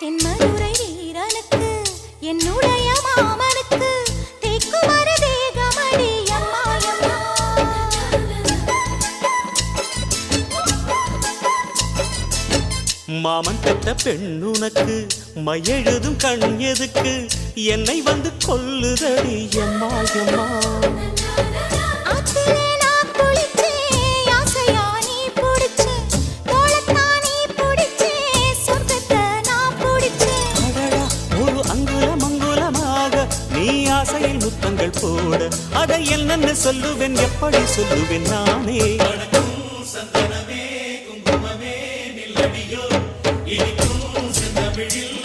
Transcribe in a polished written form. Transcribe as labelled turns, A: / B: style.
A: தென்மதுரை வீரனுக்கு என்னுடைய மாமனுக்கு தேக்குமர தேகமடி அம்மாயம்மா
B: மாமன் பெற்ற பெண்ணுனக்கு மையெழுதும் கண் எதுக்கு என்னை வந்து கொல்லுதடி அம்மாயம்மா ஆசையில் முத்தங்கள் போட அதை என்னென்ன சொல்லுவேன் எப்படி சொல்லுவேன் நானே சந்தனமே குங்குமமே நில்லடியோ இனிக்கும் செந்தமிழில்